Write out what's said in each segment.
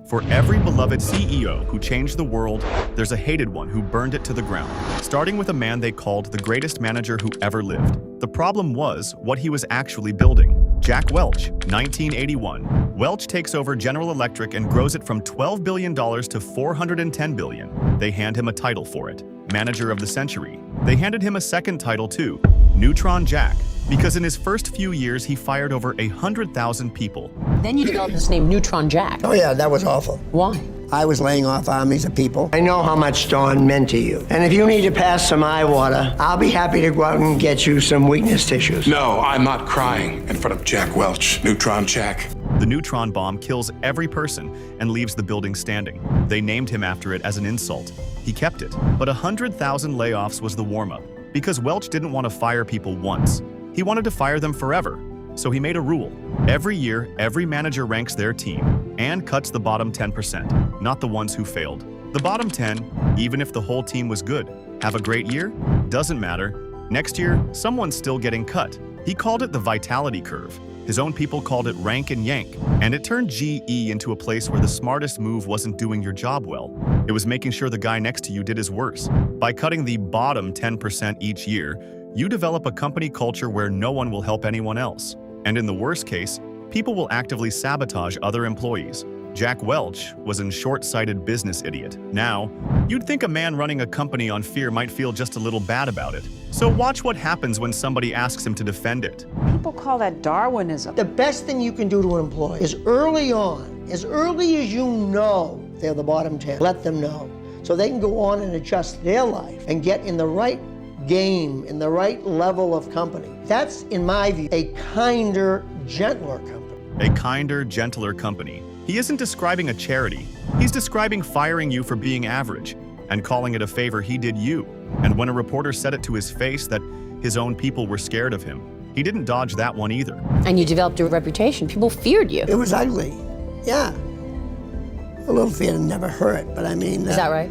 For every beloved CEO who changed the world, there's a hated one who burned it to the ground, starting with a man they called the greatest manager who ever lived. The problem was what he was actually building. Jack Welch, 1981. Welch takes over General Electric and grows it from $12 billion to $410 billion. They hand him a title for it, Manager of the Century. They handed him a second title too, Neutron Jack, because in his first few years he fired over 100,000 people. Then you developed this name, Neutron Jack. Oh yeah, that was awful. Why? I was laying off armies of people. I know how much Dawn meant to you. And if you need to pass some eye water, I'll be happy to go out and get you some weakness tissues. No, I'm not crying in front of Jack Welch, Neutron Jack. The neutron bomb kills every person and leaves the building standing. They named him after it as an insult. He kept it. But 100,000 layoffs was the warm-up, because Welch didn't want to fire people once. He wanted to fire them forever. So he made a rule. Every year, every manager ranks their team and cuts the bottom 10%, not the ones who failed. The bottom 10, even if the whole team was good. Have a great year? Doesn't matter. Next year, someone's still getting cut. He called it the vitality curve. His own people called it rank and yank. And it turned GE into a place where the smartest move wasn't doing your job well. It was making sure the guy next to you did his worst. By cutting the bottom 10% each year, you develop a company culture where no one will help anyone else. And in the worst case, people will actively sabotage other employees. Jack Welch was a short-sighted business idiot. Now, you'd think a man running a company on fear might feel just a little bad about it. So watch what happens when somebody asks him to defend it. People call that Darwinism. The best thing you can do to an employee is early on, as early as you know they're the bottom 10, let them know. So they can go on and adjust their life and get in the right game, in the right level of company. That's, in my view, a kinder, gentler company. A kinder, gentler company. He isn't describing a charity. He's describing firing you for being average and calling it a favor he did you. And when a reporter said it to his face that his own people were scared of him, he didn't dodge that one either. And you developed a reputation. People feared you. It was ugly. Yeah. A little fear never hurt, but I mean... Is that right?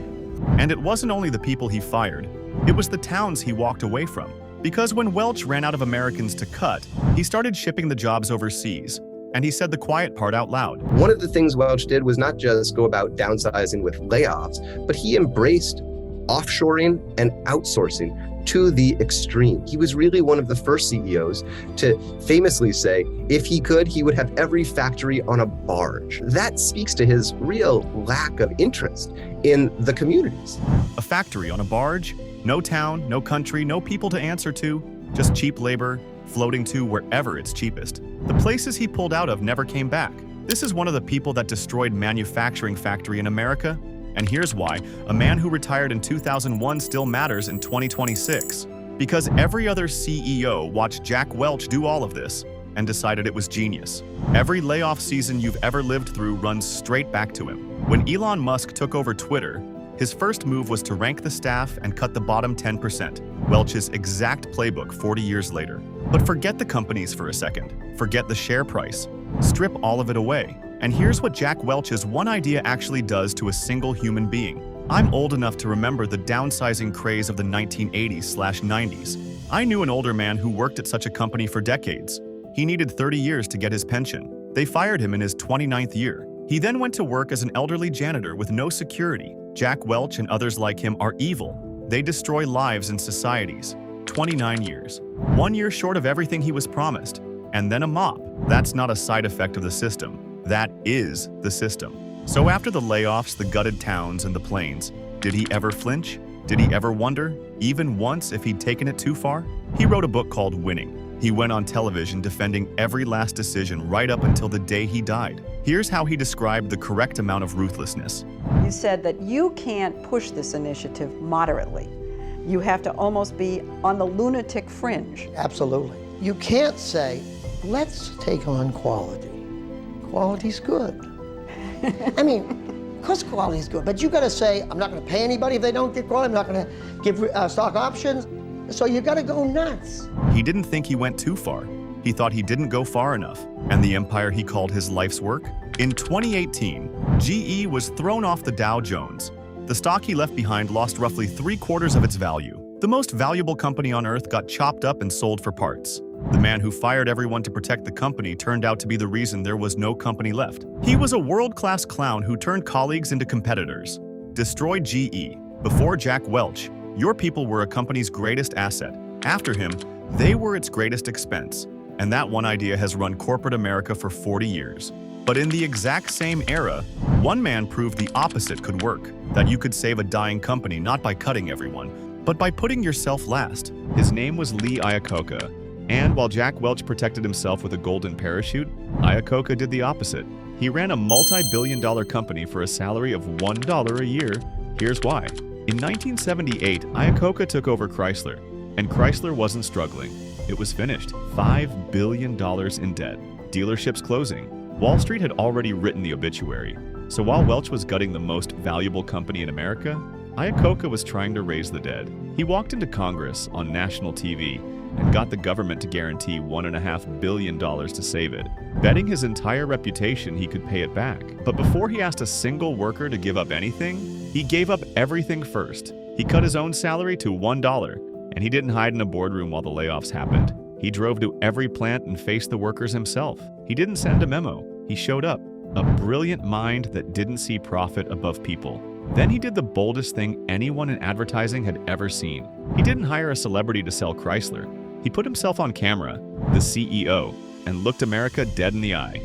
And it wasn't only the people he fired. It was the towns he walked away from. Because when Welch ran out of Americans to cut, he started shipping the jobs overseas. And he said the quiet part out loud. One of the things Welch did was not just go about downsizing with layoffs, but he embraced offshoring and outsourcing to the extreme. He was really one of the first CEOs to famously say, if he could, he would have every factory on a barge. That speaks to his real lack of interest in the communities. A factory on a barge? No town, no country, no people to answer to, just cheap labor, floating to wherever it's cheapest. The places he pulled out of never came back. This is one of the people that destroyed manufacturing factory in America. And here's why: a man who retired in 2001 still matters in 2026. Because every other CEO watched Jack Welch do all of this and decided it was genius. Every layoff season you've ever lived through runs straight back to him. When Elon Musk took over Twitter, his first move was to rank the staff and cut the bottom 10%, Welch's exact playbook 40 years later. But forget the companies for a second. Forget the share price. Strip all of it away. And here's what Jack Welch's one idea actually does to a single human being. I'm old enough to remember the downsizing craze of the 1980s/90s. I knew an older man who worked at such a company for decades. He needed 30 years to get his pension. They fired him in his 29th year. He then went to work as an elderly janitor with no security. Jack Welch and others like him are evil. They destroy lives and societies. 29 years. 1 year short of everything he was promised. And then a mop. That's not a side effect of the system. That is the system. So after the layoffs, the gutted towns, and the planes, did he ever flinch? Did he ever wonder, even once, if he'd taken it too far? He wrote a book called Winning. He went on television defending every last decision right up until the day he died. Here's how he described the correct amount of ruthlessness. You said that you can't push this initiative moderately. You have to almost be on the lunatic fringe. Absolutely. You can't say, let's take on quality. Quality's good. I mean, of course quality's good, but you gotta say, I'm not gonna pay anybody if they don't get quality, I'm not gonna give stock options. So you gotta go nuts. He didn't think he went too far. He thought he didn't go far enough. And the empire he called his life's work? In 2018, GE was thrown off the Dow Jones. The stock he left behind lost roughly 3/4 of its value. The most valuable company on earth got chopped up and sold for parts. The man who fired everyone to protect the company turned out to be the reason there was no company left. He was a world-class clown who turned colleagues into competitors. Destroyed GE. Before Jack Welch, your people were a company's greatest asset. After him, they were its greatest expense. And that one idea has run corporate America for 40 years. But in the exact same era, one man proved the opposite could work, that you could save a dying company not by cutting everyone, but by putting yourself last. His name was Iacocca. And while Jack Welch protected himself with a golden parachute, Iacocca did the opposite. He ran a multi-billion-dollar company for a salary of $1 a year. Here's why. In 1978, Iacocca took over Chrysler, and Chrysler wasn't struggling. It was finished. $5 billion in debt. Dealerships closing. Wall Street had already written the obituary. So while Welch was gutting the most valuable company in America, Iacocca was trying to raise the dead. He walked into Congress on national TV and got the government to guarantee $1.5 billion to save it, betting his entire reputation he could pay it back. But before he asked a single worker to give up anything, he gave up everything first. He cut his own salary to $1, and he didn't hide in a boardroom while the layoffs happened. He drove to every plant and faced the workers himself. He didn't send a memo. He showed up, a brilliant mind that didn't see profit above people. Then he did the boldest thing anyone in advertising had ever seen. He didn't hire a celebrity to sell Chrysler. He put himself on camera, the CEO, and looked America dead in the eye.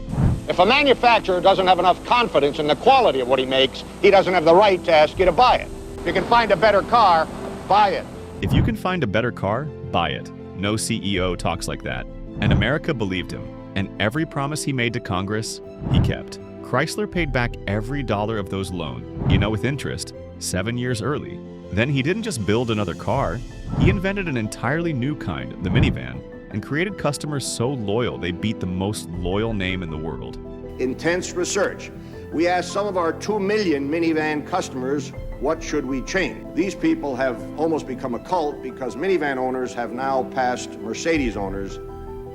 If a manufacturer doesn't have enough confidence in the quality of what he makes, he doesn't have the right to ask you to buy it. If you can find a better car, buy it. If you can find a better car, buy it. No CEO talks like that. And America believed him. And every promise he made to Congress, he kept. Chrysler paid back every dollar of those loans, with interest, 7 years early. Then he didn't just build another car, he invented an entirely new kind, the minivan, and created customers so loyal they beat the most loyal name in the world. Intense research. We asked some of our 2 million minivan customers, what should we change? These people have almost become a cult because minivan owners have now passed Mercedes owners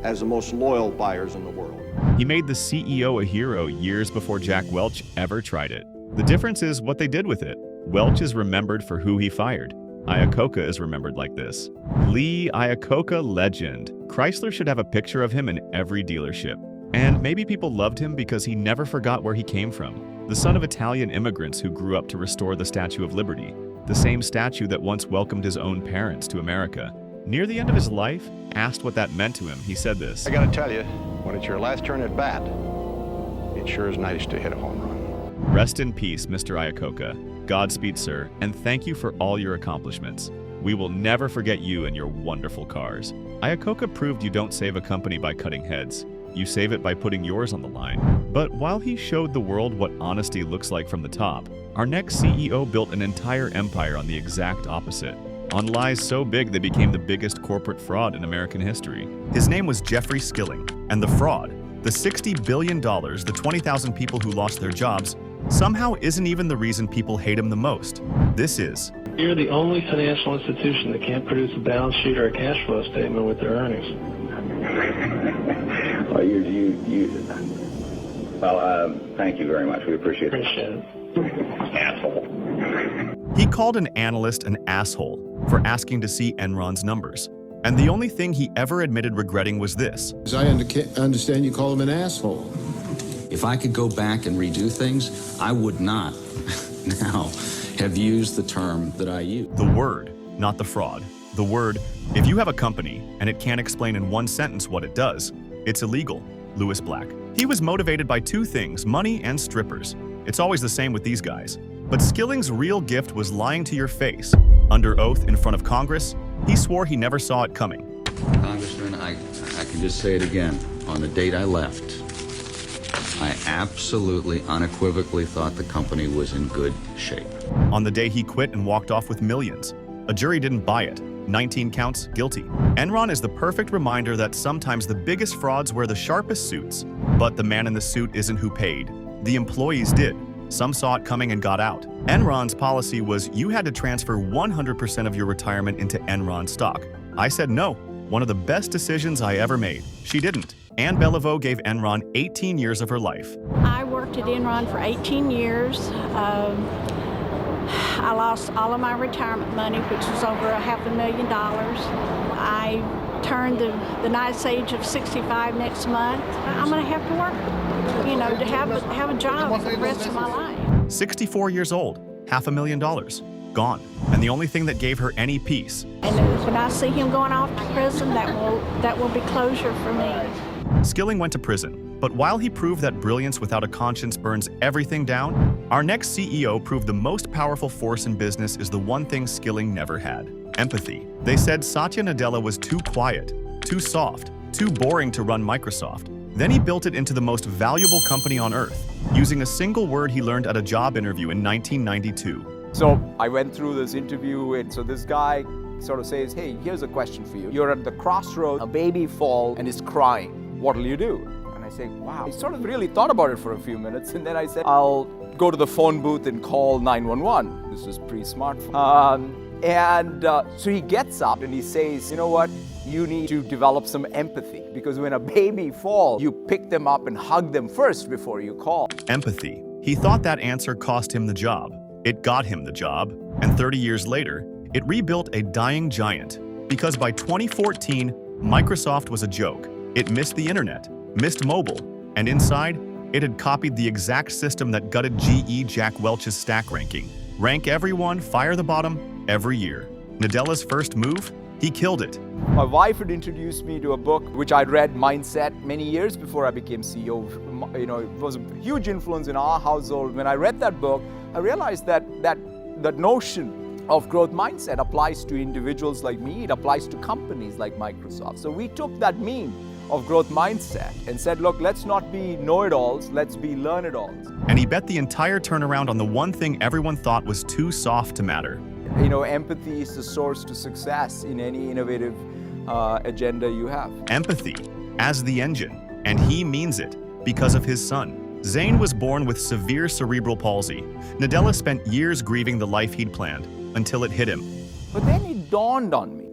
as the most loyal buyers in the world. He made the CEO a hero years before Jack Welch ever tried it. The difference is what they did with it. Welch is remembered for who he fired. Iacocca is remembered like this. Iacocca legend. Chrysler should have a picture of him in every dealership. And maybe people loved him because he never forgot where he came from. The son of Italian immigrants who grew up to restore the Statue of Liberty, the same statue that once welcomed his own parents to America. Near the end of his life, asked what that meant to him, he said this. I gotta tell you, when it's your last turn at bat, it sure is nice to hit a home run. Rest in peace, Mr. Iacocca. Godspeed, sir, and thank you for all your accomplishments. We will never forget you and your wonderful cars. Iacocca proved you don't save a company by cutting heads. You save it by putting yours on the line. But while he showed the world what honesty looks like from the top, our next CEO built an entire empire on the exact opposite. On lies so big they became the biggest corporate fraud in American history. His name was Jeffrey Skilling, and the fraud, the $60 billion, the 20,000 people who lost their jobs, somehow isn't even the reason people hate him the most. This is. You're the only financial institution that can't produce a balance sheet or a cash flow statement with their earnings. Well, thank you very much. We appreciate it. Appreciate it. Asshole. He called an analyst an asshole for asking to see Enron's numbers. And the only thing he ever admitted regretting was this. As I understand, you call him an asshole. If I could go back and redo things, I would not now have used the term that I used. The word, not the fraud. The word, if you have a company and it can't explain in one sentence what it does, it's illegal. Lewis Black. He was motivated by two things, money and strippers. It's always the same with these guys. But Skilling's real gift was lying to your face. Under oath in front of Congress, he swore he never saw it coming. Congressman, I can just say it again. On the date I left, I absolutely, unequivocally thought the company was in good shape. On the day he quit and walked off with millions, a jury didn't buy it. 19 counts, guilty. Enron is the perfect reminder that sometimes the biggest frauds wear the sharpest suits, but the man in the suit isn't who paid. The employees did. Some saw it coming and got out. Enron's policy was you had to transfer 100% of your retirement into Enron stock. I said no. One of the best decisions I ever made. She didn't. Anne Beliveau gave Enron 18 years of her life. I worked at Enron for 18 years. I lost all of my retirement money, which was over $500,000. I turn the nice age of 65 next month, I'm going to have to work, to have a job for the rest of my life. 64 years old, $500,000, gone. And the only thing that gave her any peace. And when I see him going off to prison, that will be closure for me. Skilling went to prison, but while he proved that brilliance without a conscience burns everything down, our next CEO proved the most powerful force in business is the one thing Skilling never had: empathy. They said Satya Nadella was too quiet, too soft, too boring to run Microsoft. Then he built it into the most valuable company on earth, using a single word he learned at a job interview in 1992. So I went through this interview, and so this guy sort of says, hey, here's a question for you. You're at the crossroads, a baby falls and is crying. What'll you do? And I say, wow. I sort of really thought about it for a few minutes, and then I said, I'll go to the phone booth and call 911. This was pre-smartphone. So he gets up and he says, you know what? You need to develop some empathy, because when a baby falls, you pick them up and hug them first before you call. Empathy. He thought that answer cost him the job. It got him the job, and 30 years later, it rebuilt a dying giant. Because by 2014, Microsoft was a joke. It missed the internet, missed mobile, and inside, it had copied the exact system that gutted GE Jack Welch's stack ranking. Rank everyone, fire the bottom, every year. Nadella's first move? He killed it. My wife had introduced me to a book which I'd read, Mindset, many years before I became CEO. It was a huge influence in our household. When I read that book, I realized that notion of growth mindset applies to individuals like me. It applies to companies like Microsoft. So we took that meme of growth mindset and said, look, let's not be know-it-alls, let's be learn-it-alls. And he bet the entire turnaround on the one thing everyone thought was too soft to matter. Empathy is the source to success in any innovative agenda you have. Empathy as the engine, and he means it because of his son. Zane was born with severe cerebral palsy. Nadella spent years grieving the life he'd planned until it hit him. But then it dawned on me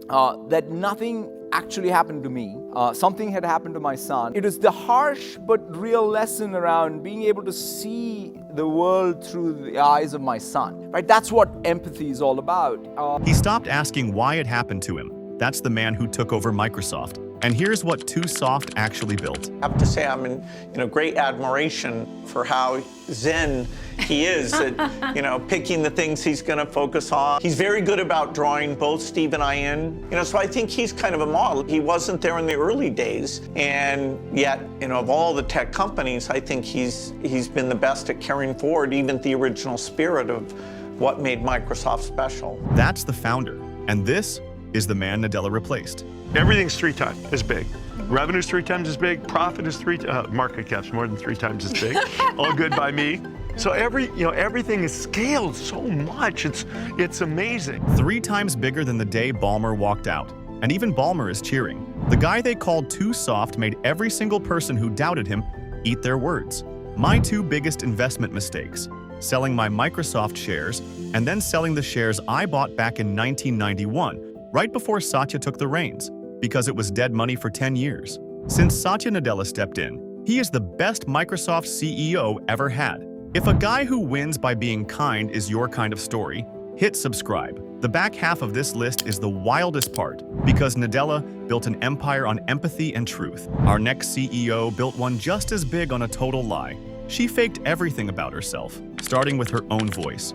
that nothing actually happened to me. Something had happened to my son. It is the harsh but real lesson around being able to see the world through the eyes of my son. Right? That's what empathy is all about. He stopped asking why it happened to him. That's the man who took over Microsoft. And here's what Too Soft actually built. I have to say I'm in great admiration for how zen he is at picking the things he's going to focus on. He's very good about drawing both Steve and I in. So I think he's kind of a model. He wasn't there in the early days, and yet of all the tech companies, I think he's been the best at carrying forward even the original spirit of what made Microsoft special. That's the founder, and this is the man Nadella replaced. Everything's 3 times as big. Revenue's 3 times as big. Profit is market cap's more than 3 times as big. All good by me. So everything is scaled so much. It's amazing. 3 times bigger than the day Ballmer walked out. And even Ballmer is cheering. The guy they called Too Soft made every single person who doubted him eat their words. My 2 biggest investment mistakes: selling my Microsoft shares and then selling the shares I bought back in 1991, right before Satya took the reins, because it was dead money for 10 years. Since Satya Nadella stepped in, he is the best Microsoft CEO ever had. If a guy who wins by being kind is your kind of story, hit subscribe. The back half of this list is the wildest part, because Nadella built an empire on empathy and truth. Our next CEO built one just as big on a total lie. She faked everything about herself, starting with her own voice.